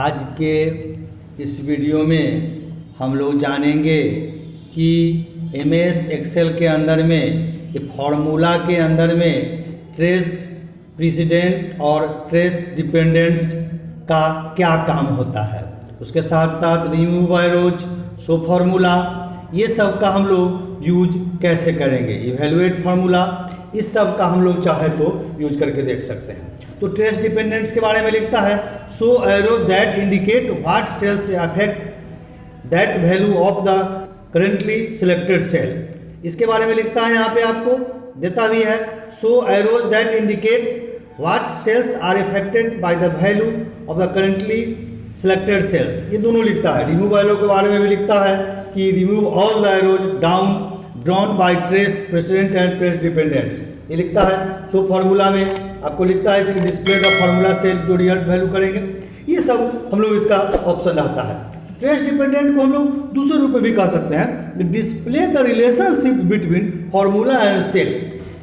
आज के इस वीडियो में हम लोग जानेंगे कि MS एक्सेल के अंदर में ये फार्मूला के अंदर में ट्रेस प्रेसिडेंट और ट्रेस डिपेंडेंट्स का क्या काम होता है, उसके साथ साथ रिमूव एरोज, शो फार्मूला, ये सब का हम लोग यूज कैसे करेंगे, इवेलुएट फार्मूला, इस सब का हम लोग चाहे तो यूज करके देख सकते हैं। तो ट्रेस डिपेंडेंट्स के बारे में लिखता है show arrow that indicate what cells affect that value of the currently selected cell. इसके बारे में लिखता है, यहाँ पे आपको देता भी है show arrows that indicate what cells are affected by the value of the currently selected cells, ये दोनों लिखता है। रिमूव एरो के बारे में भी लिखता है कि remove all the arrows down drawn by trace president and trace dependents, ये लिखता है। सो फार्मूला में आपको लिखता है इसकी डिस्प्ले द फार्मूला सेल्स जो रिजल्ट वैल्यू करेंगे, ये सब हम लोग इसका ऑप्शन रहता है। ट्रेस डिपेंडेंट को हम लोग दूसरे रूप में भी कह सकते हैं display the relationship between formula and cell.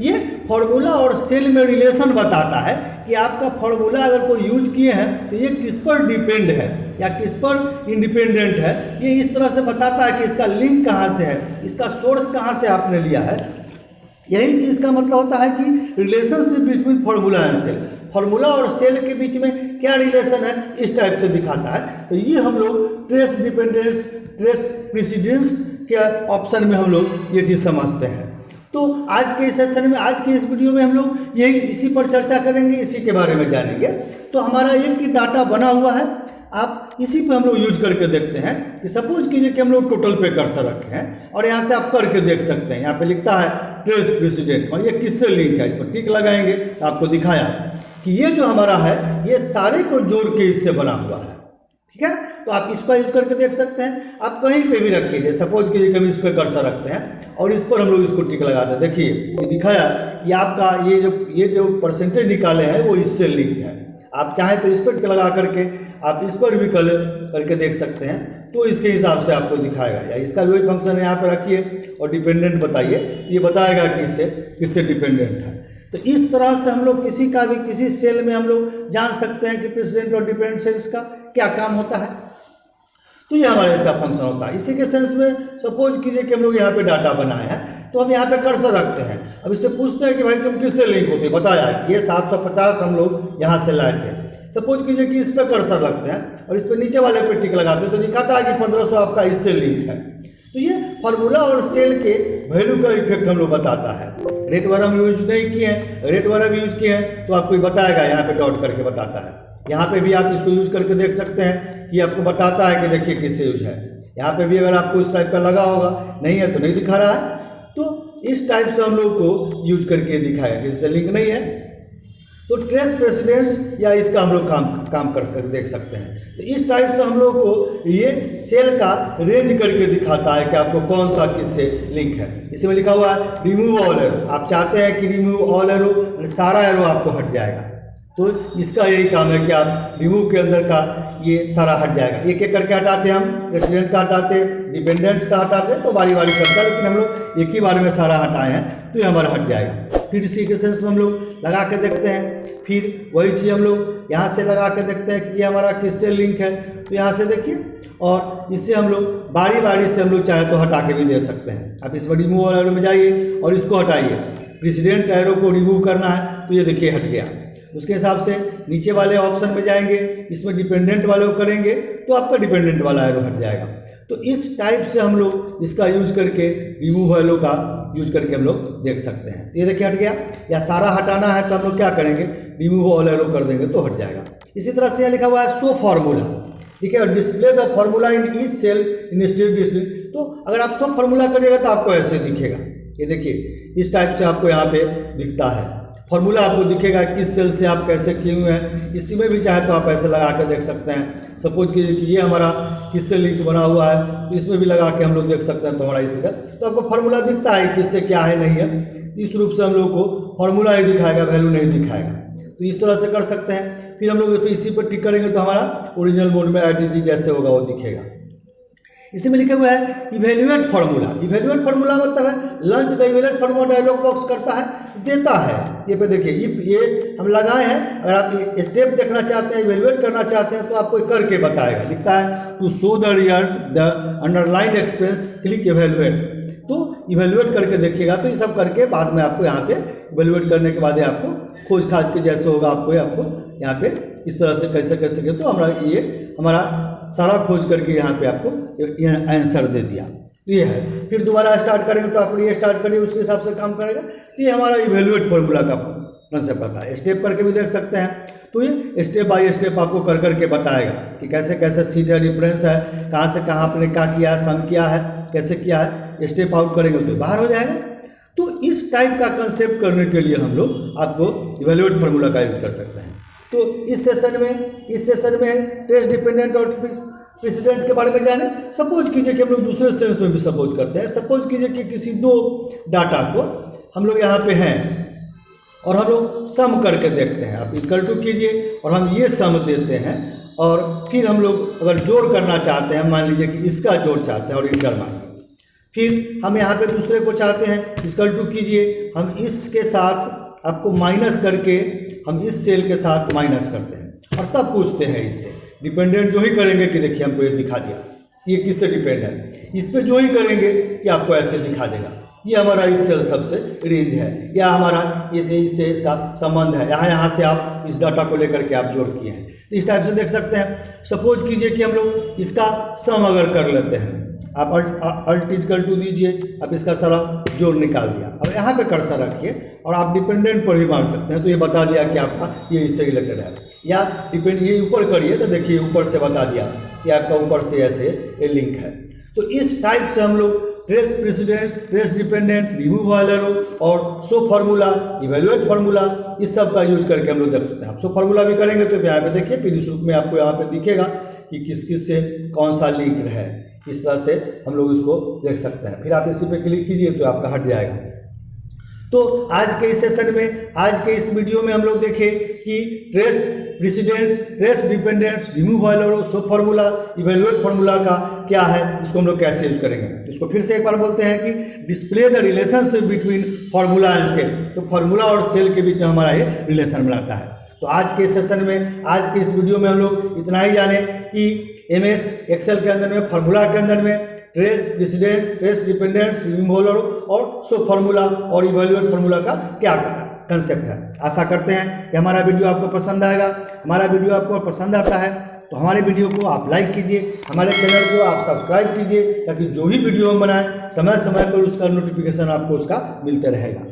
ये फार्मूला और सेल में रिलेशन बताता है कि आपका फार्मूला अगर कोई यूज किए हैं तो ये किस पर डिपेंड है या किस पर इंडिपेंडेंट है, ये इस तरह से बताता है कि इसका लिंक कहाँ से है, इसका सोर्स कहाँ से आपने लिया है। यही चीज़ का मतलब होता है कि relationship between formula and cell, formula और सेल के बीच में क्या रिलेशन है, इस टाइप से दिखाता है। तो ये हम लोग ट्रेस डिपेंडेंस, ट्रेस प्रेसिडेंस के ऑप्शन में हम लोग ये चीज़ समझते हैं। तो आज के इस सेशन में, आज के इस वीडियो में हम लोग यही इसी पर चर्चा करेंगे, इसी के बारे में जानेंगे। तो हमारा एक ही डाटा बना हुआ है, आप इसी पे हम लोग यूज करके देखते हैं कि सपोज कीजिए कि हम लोग टोटल पे कर्सर रखे हैं और यहाँ से आप करके देख सकते हैं। यहाँ पे लिखता है ट्रेस प्रेसिडेंट और ये किससे लिंक है, इस पर टिक लगाएंगे तो आपको दिखाया कि ये जो हमारा है ये सारे को जोड़ के इससे बना हुआ है। ठीक है, तो आप इसका यूज करके देख सकते हैं। आप कहीं पे भी रखिए, सपोज कीजिए कि हम इस पर कर्सर रखते हैं और इस पर हम लोग इसको टिक लगाते हैं। देखिए ये दिखाया कि आपका ये जो परसेंटेज निकाले हैं वो इससे लिंक है। आप चाहें तो इस पर टिक लगा करके आप इस पर भी करके देख सकते हैं, तो इसके हिसाब से आपको दिखाएगा। या इसका जो फंक्शन है यहाँ पे रखिए और डिपेंडेंट बताइए, ये बताएगा कि किससे डिपेंडेंट है। तो इस तरह से हम लोग किसी का भी किसी सेल में हम लोग जान सकते हैं कि प्रेसिडेंट और डिपेंडेंट सेल्स का क्या काम होता है। तो ये हमारा इसका फंक्शन होता है। इसी के सेंस में सपोज कीजिए कि हम लोग यहाँ पे डाटा बनाए हैं तो हम यहाँ पे कर्सर रखते हैं। अब इससे पूछते हैं कि भाई तुम किससे लिंक होते, बताया ये 750 हम लोग यहाँ से लाए थे। सपोज कीजिए कि इस पर कर्सर रखते हैं और इस पर नीचे वाले पे टिक लगाते हैं तो दिखाता है कि 1500 आपका इससे लिंक है। तो ये फार्मूला और सेल के वैल्यू का इफेक्ट हम लोग बताता है। रेट वाला हम यूज नहीं किए हैं, रेट वाला भी यूज किए हैं तो आपको बताएगा, यहाँ पे डॉट करके बताता है। यहाँ पे भी आप इसको यूज करके देख सकते हैं कि आपको बताता है कि देखिए किससे यूज है। यहाँ पे भी अगर आपको इस टाइप का लगा होगा, नहीं है तो नहीं दिखा रहा है, तो इस टाइप से हम लोग को यूज करके दिखाया कि इससे लिंक नहीं है। तो ट्रेस प्रेसिडेंट्स या इसका हम लोग काम कर देख सकते हैं। तो इस टाइप से हम लोग को ये सेल का रेंज करके दिखाता है कि आपको कौन सा किससे लिंक है। इसमें लिखा हुआ है रिमूव ऑल एरो, आप चाहते हैं कि रिमूव ऑल एरो, सारा एरो आपको हट जाएगा। तो इसका यही काम है कि आप रिमूव के अंदर का ये सारा हट जाएगा। एक एक करके हटाते हैं हम, प्रेसिडेंट का हटाते, डिपेंडेंट्स का हटाते, तो बारी बारी चलता है, लेकिन हम लोग एक ही बार में सारा हटाए हैं तो ये हमारा हट जाएगा। फिर इसी के सेंस में हम लोग लगा के देखते हैं, फिर वही चीज़ हम लोग यहाँ से लगा के देखते हैं कि ये हमारा किससे लिंक है। तो यहाँ से देखिए, और इससे हम लोग बारी बारी से हम लोग चाहे तो हटा के भी दे सकते हैं। आप इस पर रिमूव एरो में जाइए और इसको हटाइए, प्रेसिडेंट एरो को रिमूव करना है तो ये देखिए हट गया। उसके हिसाब से नीचे वाले ऑप्शन में जाएंगे, इसमें डिपेंडेंट वाले को करेंगे तो आपका डिपेंडेंट वाला एरो हट जाएगा। तो इस टाइप से हम लोग इसका यूज करके रिमूव एरो का यूज करके हम लोग देख सकते हैं। ये देखिए हट गया। या सारा हटाना है तो हम लोग क्या करेंगे, रिमूव ऑल एरो कर देंगे तो हट जाएगा। इसी तरह से यहाँ लिखा हुआ है शो फार्मूला, ठीक है, और display the formula in each cell in state district. तो अगर आप शो फार्मूला करिएगा तो आपको ऐसे दिखेगा, ये देखिए इस टाइप से आपको यहाँ पे दिखता है। फार्मूला आपको दिखेगा किस सेल से आप कैसे किए हुए हैं। इसी में भी चाहे तो आप ऐसे लगा के देख सकते हैं। सपोज कीजिए कि ये हमारा किससे लिंक बना हुआ है तो इसमें भी लगा के हम लोग देख सकते हैं। तो हमारा इस तरह तो आपको फार्मूला दिखता है किससे क्या है नहीं है। इस रूप से हम लोग को फार्मूला ही दिखाएगा, वैल्यू नहीं दिखाएगा। तो इस तरह से कर सकते हैं। फिर हम लोग इसी पर टिक करेंगे तो हमारा ओरिजिनल मोड में आईडीटी जैसे होगा वो दिखेगा। इसमें लिखा हुआ है इवेल्युएट फार्मूला। इवेल्युएट फार्मूला मतलब है launch the evaluate formula dialog box करता है, देता है। ये पे देखिए ये हम लगाए हैं। अगर आप ये स्टेप देखना चाहते हैं, इवेल्युएट करना चाहते हैं तो आपको करके बताएगा। लिखता है to show the result the underline express click evaluate. तो इवेल्युएट करके देखिएगा। तो ये सब करके बाद में आपको यहाँ पे इवेल्युएट करने के बाद आपको खोज खाज के जैसे होगा आपको यहाँ पे इस तरह से कैसे कर सके। तो हमारा सारा खोज करके यहाँ पे आपको आंसर दे दिया। ये है। फिर दोबारा स्टार्ट करेंगे तो आप ये स्टार्ट करिए, उसके हिसाब से काम करेगा। तो ये हमारा इवेल्युएट फार्मूला का कंसेप्ट आता है। स्टेप करके भी देख सकते हैं। तो ये स्टेप बाय स्टेप आपको कर करके बताएगा कि कैसे कैसे सीट है, डिफरेंस है, कहाँ से कहाँ आपने क्या किया है, सम किया है, कैसे किया है। स्टेप आउट करेंगे तो बाहर हो जाएगा। तो इस टाइप का कंसेप्ट करने के लिए हम लोग आपको इवेल्युएट फार्मूला का यूज कर सकते हैं। तो इस सेशन में टेस्ट डिपेंडेंट और प्रेसिडेंट के बारे में जाने। सपोज कीजिए कि हम लोग दूसरे सेंस में भी सपोज करते हैं। सपोज कीजिए कि किसी दो डाटा को हम लोग यहाँ पे हैं और हम लोग सम करके देखते हैं। आप इक्वल टू कीजिए और हम ये सम देते हैं और फिर हम लोग अगर जोड़ करना चाहते हैं, मान लीजिए कि इसका जोड़ चाहते हैं और इंटर मानिए। फिर हम यहाँ पे दूसरे को चाहते हैं, इक्वल टू कीजिए, हम इसके साथ आपको माइनस करके हम इस सेल के साथ माइनस करते हैं और तब पूछते हैं इससे डिपेंडेंट जो ही करेंगे कि देखिए हमको ये दिखा दिया ये किससे डिपेंड है, इस पर जो ही करेंगे कि आपको ऐसे दिखा देगा। ये हमारा इस सेल सबसे रेंज है या हमारा इससे इसका संबंध है। यहाँ से आप इस डाटा को लेकर के आप जोड़ किए हैं। तो इस टाइप से देख सकते हैं। सपोज कीजिए कि हम लोग इसका सम अगर कर लेते हैं, आप अल्ट इक्वल टू दीजिए, अब इसका सारा जोड़ निकाल दिया। अब यहाँ पे कर्सर रखिए और आप डिपेंडेंट पर भी मार सकते हैं। तो ये बता दिया कि आपका ये इससे रिलेटेड है। या डिपेंड ये ऊपर करिए तो देखिए ऊपर से बता दिया कि आपका ऊपर से ऐसे ये लिंक है। तो इस टाइप से हम लोग trace president, trace dependent, remove while arrow और शो फार्मूला, इवेल्युएट फार्मूला, इस सब का यूज करके हम लोग देख सकते हैं। आप शो फार्मूला भी करेंगे तो यहाँ पे देखिए फिर इस रूप में आपको यहाँ पे दिखेगा कि किस किस से कौन सा लिंक है। इस तरह से हम लोग इसको देख सकते हैं। फिर आप इसी पे क्लिक कीजिए तो आपका हट जाएगा। तो आज के इस सेशन में, आज के इस वीडियो में हम लोग देखें कि trace precedents, trace dependents, remove while arrow, show formula, evaluate formula का क्या है, इसको हम लोग कैसे यूज करेंगे। इसको फिर से एक बार बोलते हैं कि display the relationship between formula and cell. तो फार्मूला और सेल के बीच में हमारा ये रिलेशन बनाता है। तो आज के सेशन में, आज के इस वीडियो में हम लोग इतना ही जाने कि MS एक्सेल के अंदर में, फार्मूला के अंदर में trace president, trace dependents, remove और शो फार्मूला और इवेल्युएट फार्मूला का क्या कंसेप्ट है। आशा करते हैं कि हमारा वीडियो आपको पसंद आएगा। हमारा वीडियो आपको पसंद आता है तो हमारे वीडियो को आप लाइक कीजिए, हमारे चैनल को आप सब्सक्राइब कीजिए, ताकि जो भी वीडियो हम बनाएं समय समय पर उसका नोटिफिकेशन आपको उसका मिलते रहेगा।